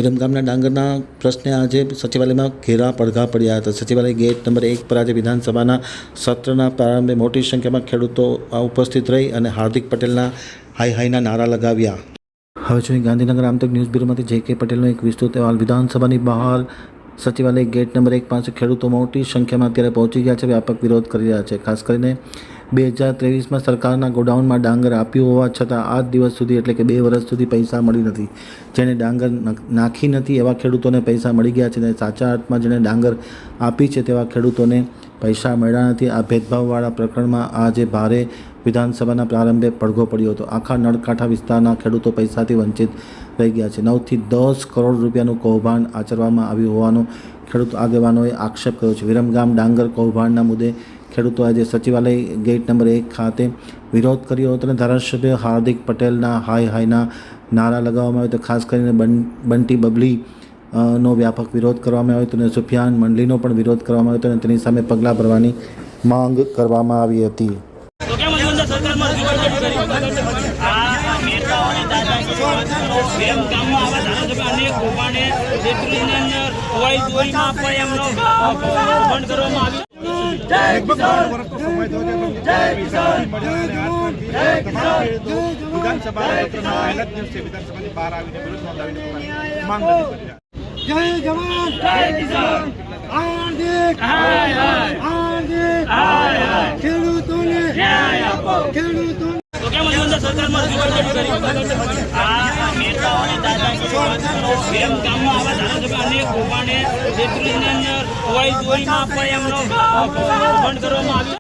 વિરમગામના ડાંગરના પ્રશ્ને આજે સચિવાલયમાં ઘેરા પડઘા પડ્યા હતા। સચિવાલય ગેટ નંબર 1 પર આજે વિધાનસભાના સત્રના પ્રારંભે મોટી સંખ્યામાં ખેડૂતો ઉપસ્થિત રહી અને હાર્દિક પટેલના હાય હાયના નારા લગાવ્યા। હવે જોઈએ ગાંધીનગર આમતક ન્યૂઝ બ્યુરોમાંથી જે.કે. પટેલનો એક વિસ્તૃત અહેવાલ। વિધાનસભાની બહાર સચિવાલય ગેટ નંબર 1 પાસે ખેડૂતો મોટી સંખ્યામાં અત્યારે પહોંચી ગયા છે, વ્યાપક વિરોધ કરી રહ્યા છે। ખાસ કરીને 2023માં સરકારના ગોડાઉનમાં ડાંગર આપ્યું હોવા છતાં આજ દિવસ સુધી એટલે કે 2 વર્ષ સુધી પૈસા મળી નથી। જેને ડાંગર નાખી નથી એવા ખેડૂતોને પૈસા મળી ગયા છે અને સાચા અર્થમાં જેને ડાંગર આપી છે તેવા ખેડૂતોને પૈસા મળ્યા નથી। આ ભેદભાવવાળા પ્રકરણમાં આજે ભારે વિધાનસભાના પ્રારંભે પડઘો પડ્યો હતો। આખા નળકાંઠા વિસ્તારના ખેડૂતો પૈસાથી વંચિત રહી ગયા છે। 9 થી 10 કરોડ રૂપિયાનું કૌભાંડ આચરવામાં આવ્યું હોવાનો ખેડૂત આગેવાનોએ આક્ષેપ કર્યો છે। વિરમગામ ડાંગર કૌભાંડના મુદ્દે ખેડૂતો આજે સચિવાલય ગેટ નંબર 1 ખાતે વિરોધ કર્યો હતો અને ધારાસભ્ય હાર્દિક પટેલના હાય હાયના નારા લગાવવામાં આવ્યો હતો। ખાસ કરીને બંટી બબલી નો વ્યાપક વિરોધ કરવામાં આવ્યો હતો અને સુફિયાન મંડલીનો પણ વિરોધ કરવામાં આવ્યો હતો અને તેની સામે પગલાં ભરવાની માંગ કરવામાં આવી હતી। જય જવાન જય કિસાન હાર્દિક હાય હાય હાર્દિક હાય હાય ખેડૂતોને ન્યાય આપો ખેડૂતોને તો કેમ અંદર સરકારમાં રજૂઆત કરી આ નેતાઓની દાદાગીરી વિરમગામમાં આવા ધારાસભ્ય અનેક કૌભાંડે જેટલીની અંદર હોય દોરીમાં પણ એમનો બંધ કરવામાં આવ્યો।